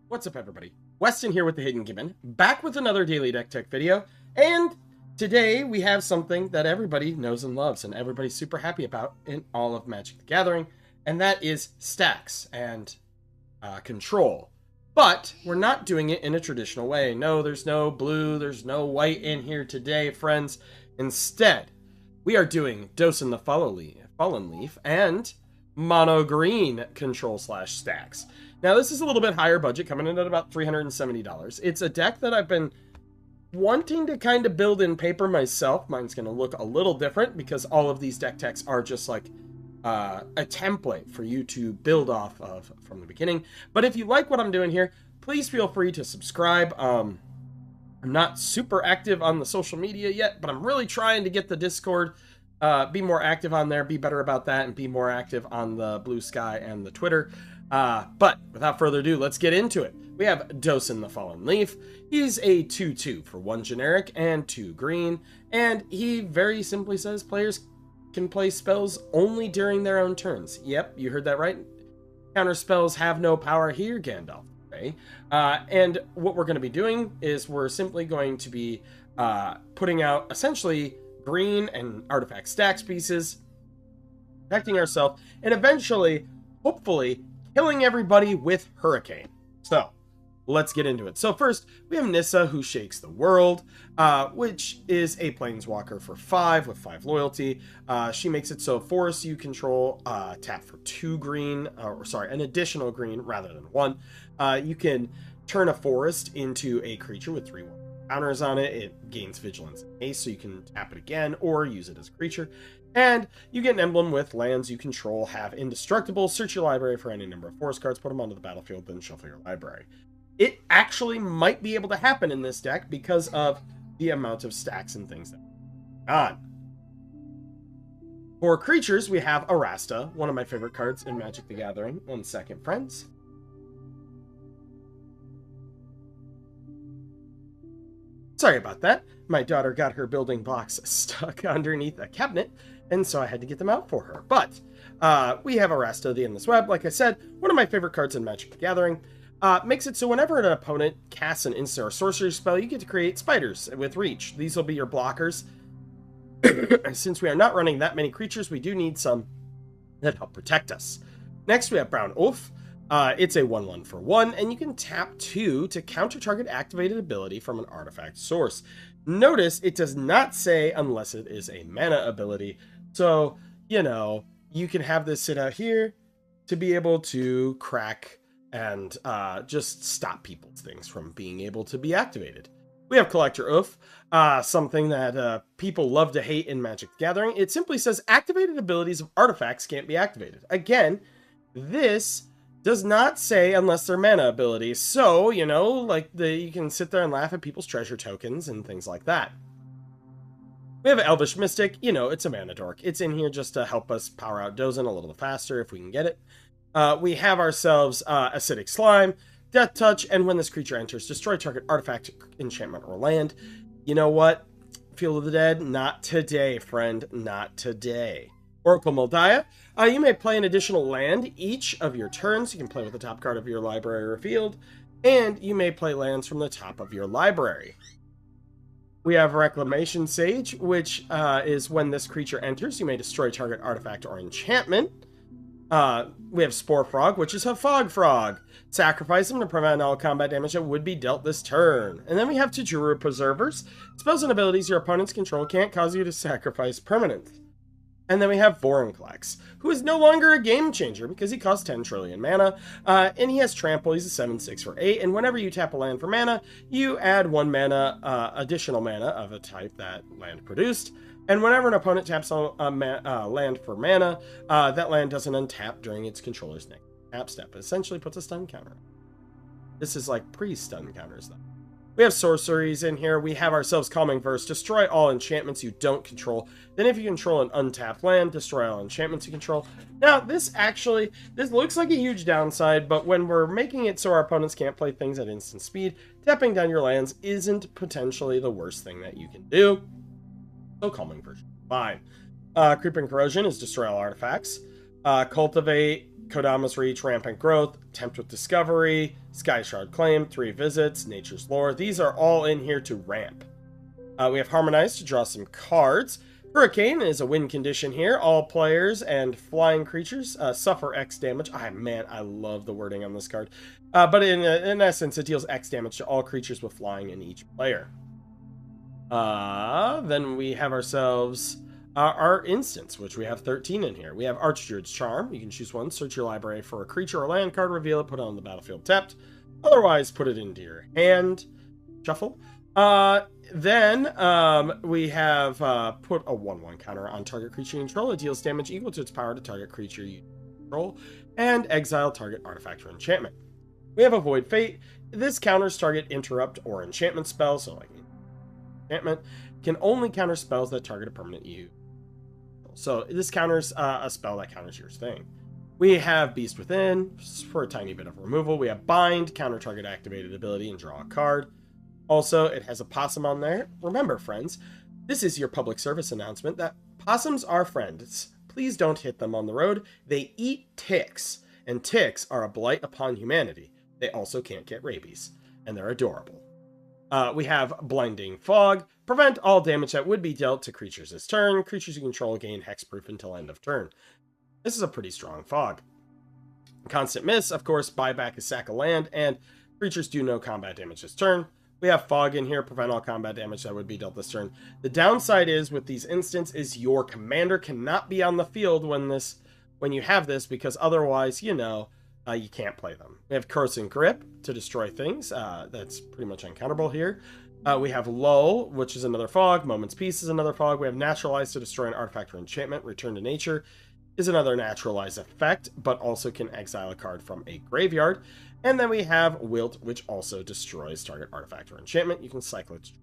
What's up, everybody? Weston here with the Hidden Gibbon, back with another Daily Deck Tech video, and today we have something that everybody knows and loves, and everybody's super happy about in all of Magic the Gathering, and that is stacks and control. But we're not doing it in a traditional way. No, there's no blue, there's no white in here today, friends. Instead, we are doing Dosan the Fallen Leaf and mono green control / stacks. Now, this is a little bit higher budget, coming in at about $370. It's a deck that I've been wanting to kind of build in paper myself. Mine's going to look a little different because all of these deck techs are just like a template for you to build off of from the beginning. But if you like what I'm doing here, please feel free to subscribe. I'm not super active on the social media yet, but I'm really trying to get the Discord, be more active on there, be better about that, and be more active on the Blue Sky and the Twitter. But without further ado, let's get into it. We have Dosan the Fallen Leaf. He's a 2/2 for 1 generic and 2 green, and he very simply says players can play spells only during their own turns. Yep, you heard that right. Counter spells have no power here, Gandalf. Okay? And what we're going to be doing is we're simply going to be putting out essentially green and artifact stacks pieces, protecting ourselves, and eventually, hopefully, killing everybody with Hurricane. So, let's get into it. So first, we have Nissa, who shakes the world, which is a planeswalker for 5 with 5 loyalty. She makes it so forests you control tap for 2 green, an additional green rather than 1. You can turn a forest into a creature with 3 counters on it. It gains vigilance and haste, so you can tap it again or use it as a creature. And you get an emblem with lands you control have indestructible. Search your library for any number of forest cards, put them onto the battlefield, then shuffle your library. It actually might be able to happen in this deck because of the amount of stacks and things that are on. For creatures, we have Arasta, one of my favorite cards in Magic the Gathering. 1 second, friends. Sorry about that. My daughter got her building blocks stuck underneath a cabinet, and so I had to get them out for her. But we have Arasta, the Endless Web. Like I said, one of my favorite cards in Magic the Gathering. Makes it so whenever an opponent casts an instant or sorcery spell, you get to create spiders with reach. These will be your blockers. Since we are not running that many creatures, we do need some that help protect us. Next, we have Brown Oaf. It's a 1/1 for 1, and you can tap 2 to counter target activated ability from an artifact source. Notice it does not say unless it is a mana ability. So, you know, you can have this sit out here to be able to crack and just stop people's things from being able to be activated. We have Collector Oof, something that people love to hate in Magic the Gathering. It simply says activated abilities of artifacts can't be activated. Again, this does not say unless they're mana abilities. So, you know, like you can sit there and laugh at people's treasure tokens and things like that. We have Elvish Mystic. You know, it's a mana dork. It's in here just to help us power out Dosan a little faster if we can get it. We have ourselves Acidic Slime, Death Touch, and when this creature enters, destroy target artifact, enchantment, or land. You know what? Field of the Dead? Not today, friend. Not today. Oracle Moldiah. You may play an additional land each of your turns. You can play with the top card of your library or field, and you may play lands from the top of your library. We have Reclamation Sage, which is when this creature enters, you may destroy target artifact or enchantment. We have Spore Frog, which is a Fog Frog. Sacrifice them to prevent all combat damage that would be dealt this turn. And then we have Tajuru Preservers. Spells and abilities your opponents control can't cause you to sacrifice permanents. And then we have Vorinclex, who is no longer a game changer because he costs 10 trillion mana, and he has Trample. He's a 7/6 for 8, and whenever you tap a land for mana, you add 1 mana, additional mana of a type that land produced. And whenever an opponent taps a land for mana, that land doesn't untap during its controller's next tap step. It essentially puts a stun counter. This is like pre-stun counters, though. We have sorceries in here. We have ourselves Calming Verse. Destroy all enchantments you don't control. Then if you control an untapped land, destroy all enchantments you control. Now, this looks like a huge downside, but when we're making it so our opponents can't play things at instant speed, tapping down your lands isn't potentially the worst thing that you can do. So Calming Verse, fine. Creeping Corrosion is destroy all artifacts. Cultivate Kodama's Reach, Rampant Growth, Tempt with Discovery, Sky Shard Claim, 3 Visits, Nature's Lore. These are all in here to ramp. We have Harmonize to draw some cards. Hurricane is a win condition here. All players and flying creatures suffer X damage. Man, I love the wording on this card. But in essence, it deals X damage to all creatures with flying in each player. Then we have ourselves our instants, which we have 13 in here. We have Archdruid's Charm. You can choose one. Search your library for a creature or land card, reveal it, put it on the battlefield tapped. Otherwise, put it into your hand. Shuffle. Then we have put a 1/1 counter on target creature you control. It deals damage equal to its power to target creature you control, and exile target artifact or enchantment. We have a Void Fate. This counters target interrupt or enchantment spell, so like enchantment can only counter spells that target a permanent you. So this counters a spell that counters your thing. We have Beast Within for a tiny bit of removal. We have Bind, counter target activated ability and draw a card. Also, it has a possum on there. Remember, friends, this is your public service announcement that possums are friends. Please don't hit them on the road. They eat ticks, and ticks are a blight upon humanity. They also can't get rabies, and they're adorable. We have Blinding Fog. Prevent all damage that would be dealt to creatures this turn. Creatures you control gain hexproof until end of turn. This is a pretty strong fog. Constant Miss, of course, buy back a sack of land, and creatures do no combat damage this turn. We have Fog in here, prevent all combat damage that would be dealt this turn. The downside is with these instants is your commander cannot be on the field when you have this, because otherwise, you can't play them. We have Curse and Grip to destroy things. That's pretty much uncounterable here. We have Lull, which is another fog. Moment's Peace is another fog. We have Naturalize to destroy an artifact or enchantment. Return to Nature is another Naturalize effect, but also can exile a card from a graveyard. And then we have Wilt, which also destroys target artifact or enchantment. You can cycle it.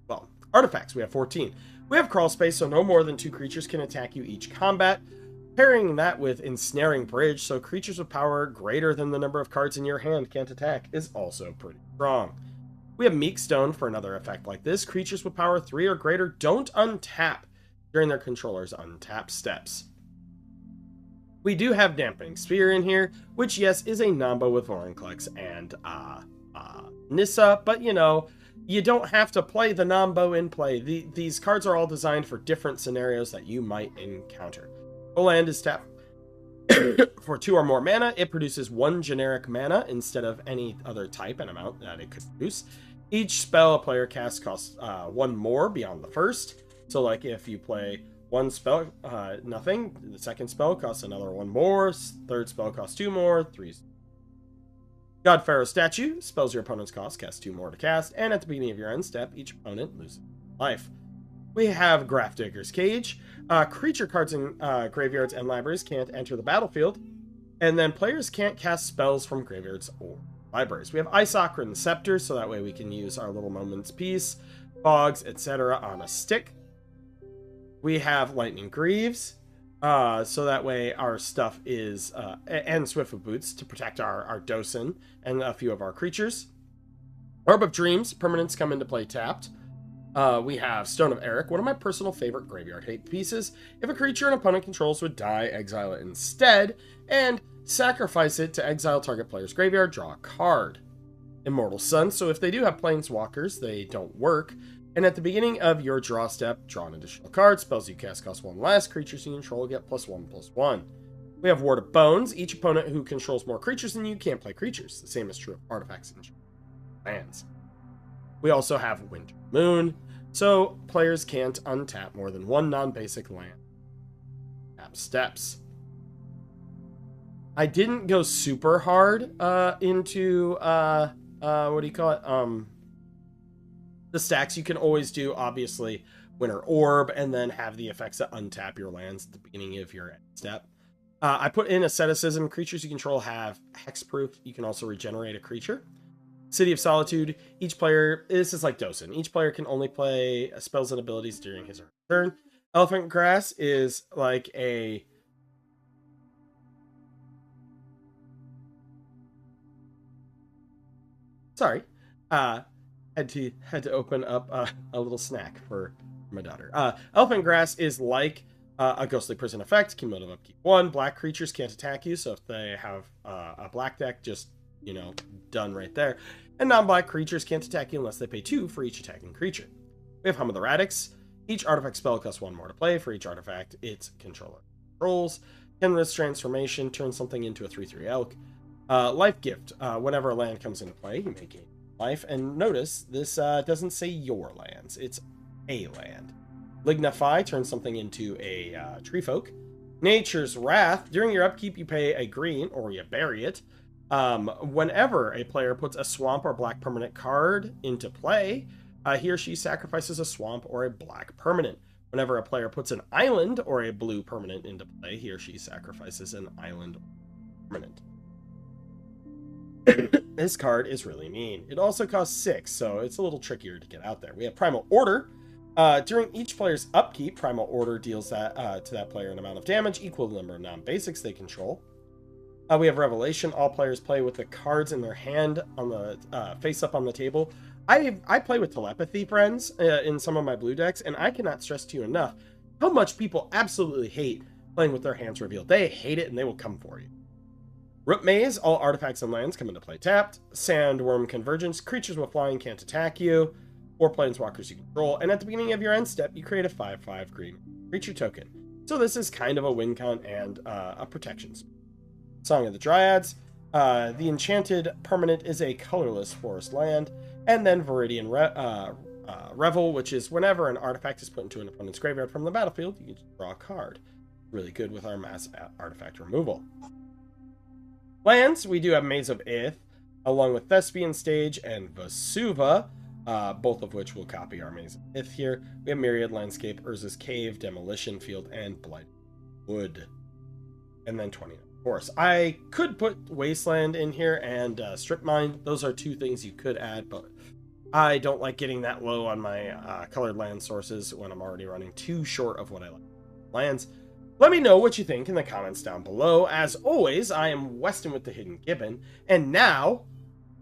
Well, artifacts, we have 14. We have Crawl Space, so no more than 2 creatures can attack you each combat. Pairing that with Ensnaring Bridge, so creatures with power greater than the number of cards in your hand can't attack, is also pretty strong. We have Meek Stone for another effect like this. Creatures with power 3 or greater don't untap during their controller's untap steps. We do have Dampening Sphere in here, which, yes, is a Nombo with Vorinclex and Nissa, but, you don't have to play the Nombo in play. These cards are all designed for different scenarios that you might encounter. The land is tapped for 2 or more mana. It produces 1 generic mana instead of any other type and amount that it could produce. Each spell a player casts costs 1 more beyond the first. So, like, if you play 1 spell, nothing. The second spell costs another 1 more. Third spell costs 2 more. 3. God Pharaoh Statue. Spells your opponent's cost. Cast 2 more to cast. And at the beginning of your end step, each opponent loses life. We have Grafdigger's Cage. Creature cards in graveyards and libraries can't enter the battlefield. And then players can't cast spells from graveyards or libraries. We have Ice-Ocran Scepter, so that way we can use our little Moment's Peace, Fogs, etc. on a stick. We have Lightning Greaves, so that way our stuff is, and Swiftfoot Boots to protect our Dosan and a few of our creatures. Orb of Dreams, permanents come into play tapped. We have Stone of Eric, one of my personal favorite graveyard hate pieces. If a creature an opponent controls would die, exile it instead, and sacrifice it to exile target player's graveyard, draw a card. Immortal Sun, so if they do have Planeswalkers, they don't work. And at the beginning of your draw step, draw an additional card. Spells you cast cost 1 less. Creatures you control get +1/+1. We have Ward of Bones. Each opponent who controls more creatures than you can't play creatures. The same is true of artifacts and lands. We also have Winter Moon, so players can't untap more than 1 non-basic land. Tap steps. I didn't go super hard into what do you call it? The stacks. You can always do, obviously, Winter Orb, and then have the effects that untap your lands at the beginning of your end step. I put in Asceticism. Creatures you control have hexproof. You can also regenerate a creature. City of Solitude. Each player, this is like Dosan. Each player can only play spells and abilities during his or her turn. Elephant Grass is like a... Sorry. Had to open up a little snack for my daughter. Elephant Grass is like A ghostly prison effect, cumulative upkeep 1. Black creatures can't attack you, so if they have a black deck, just, you know, done right there. And non-black creatures can't attack you unless they pay 2 for each attacking creature. We have Hum of the Radix. Each artifact spell costs 1 more to play. For each artifact its controller controls. Kenrith's Transformation, turn something into a 3/3 elk. Life Gift. Whenever a land comes into play, you may gain life. And notice, this doesn't say your lands. It's a land. Lignify, turn something into a tree folk. Nature's Wrath. During your upkeep, you pay a green, or you bury it. Whenever a player puts a swamp or black permanent card into play, he or she sacrifices a swamp or a black permanent. Whenever a player puts an island or a blue permanent into play, he or she sacrifices an island permanent. This card is really mean. It also costs 6, so it's a little trickier to get out there. We have Primal Order. During each player's upkeep, Primal Order deals that to that player an amount of damage equal to the number of non-basics they control. We have Revelation. All players play with the cards in their hand on the face up on the table. I play with Telepathy, friends, in some of my blue decks, and I cannot stress to you enough how much people absolutely hate playing with their hands revealed. They hate it, and they will come for you. Root Maze. All artifacts and lands come into play tapped. Sandworm Convergence. Creatures with flying can't attack you. 4 planeswalkers you control. And at the beginning of your end step, you create a 5/5 green creature token. So this is kind of a win con and a protection. Song of the Dryads. The enchanted permanent is a colorless forest land. And then Viridian Revel, which is whenever an artifact is put into an opponent's graveyard from the battlefield, you can just draw a card. Really good with our mass artifact removal. Lands, we do have Maze of Ith, along with Thespian Stage and Vesuva, both of which will copy our Maze of Ith here. We have Myriad Landscape, Urza's Cave, Demolition Field, and Blight Wood. And then 29 Forest. I could put Wasteland in here and Strip Mine. Those are 2 things you could add, but I don't like getting that low on my colored land sources when I'm already running too short of what I like. Lands. Let me know what you think in the comments down below. As always, I am Weston with the Hidden Gibbon. And now,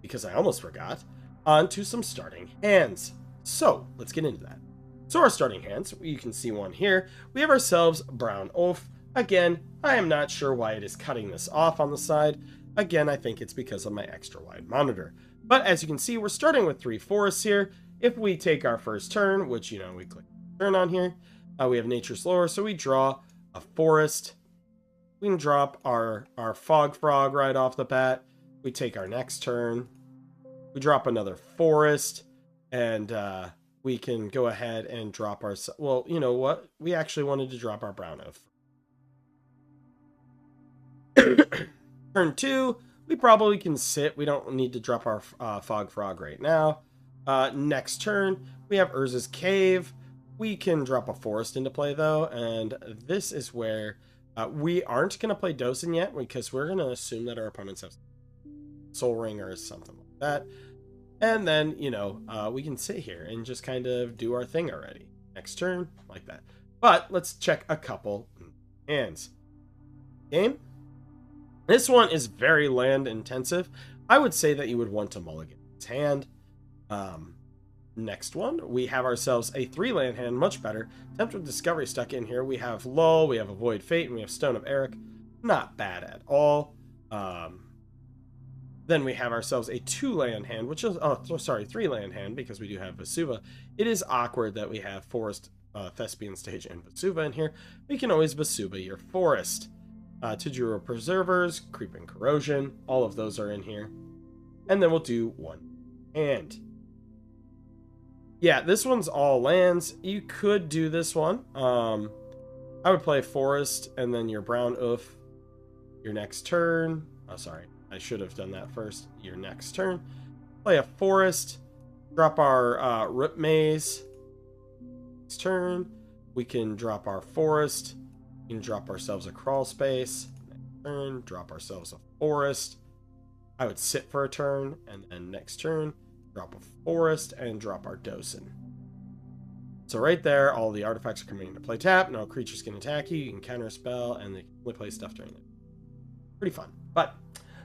because I almost forgot, on to some starting hands. So, let's get into that. So our starting hands, you can see one here. We have ourselves Brown Oaf. Again, I am not sure why it is cutting this off on the side. Again, I think it's because of my extra wide monitor. But as you can see, we're starting with 3 forests here. If we take our first turn, which, you know, we click turn on here, we have Nature's Lore, so we draw a forest. We can drop our Fog Frog right off the bat. We take our next turn. We drop another forest, and we can go ahead and drop our... Well, you know what? We actually wanted to drop our Brown Oaf. Turn 2, we probably can sit. We don't need to drop our Fog Frog right now. Next turn, we have Urza's Cave. We can drop a forest into play, though, and this is where we aren't going to play Dosan yet, because we're going to assume that our opponents have Soul Ring or something like that. And then, you know, we can sit here and just kind of do our thing already. Next turn, like that. But let's check a couple hands. Game. This one is very land intensive. I would say that you would want to mulligan its hand. Next one, we have ourselves a 3-land hand, much better. Tempt with Discovery stuck in here. We have Lull, we have Avoid Fate, and we have Stone of Eric. Not bad at all. Then we have ourselves a 2-land hand, which is, 3-land hand, because we do have Vesuva. It is awkward that we have Forest, Thespian Stage, and Vesuva in here. We can always Vesuva your Forest. Tajura Preservers, Creeping Corrosion, all of those are in here. And then we'll do 1 hand. Yeah, this one's all lands. You could do this one. I would play Forest and then your Brown Oaf your next turn. Oh, sorry. I should have done that first. Your next turn. Play a Forest. Drop our Root Maze. Next turn. We can drop our Forest. We can drop ourselves a Crawl Space. Next turn. Drop ourselves a Forest. I would sit for a turn. And then next turn, drop a Forest and drop our Dosan. So right there, all the artifacts are coming into play tap. No creatures can attack you. You can counter a spell, and they can only play stuff during it. Pretty fun. But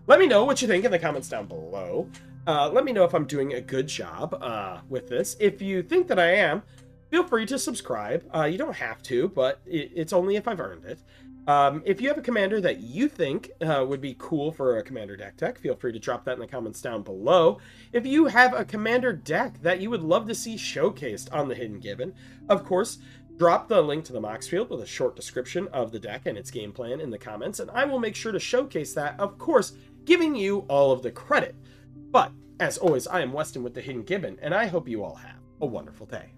let me know what you think in the comments down below. Let me know if I'm doing a good job with this. If you think that I am, feel free to subscribe. You don't have to, but it's only if I've earned it. If you have a commander that you think would be cool for a commander deck tech, feel free to drop that in the comments down below. If you have a commander deck that you would love to see showcased on the Hidden Gibbon, of course, drop the link to the Moxfield with a short description of the deck and its game plan in the comments, and I will make sure to showcase that, of course, giving you all of the credit. But, as always, I am Weston with the Hidden Gibbon, and I hope you all have a wonderful day.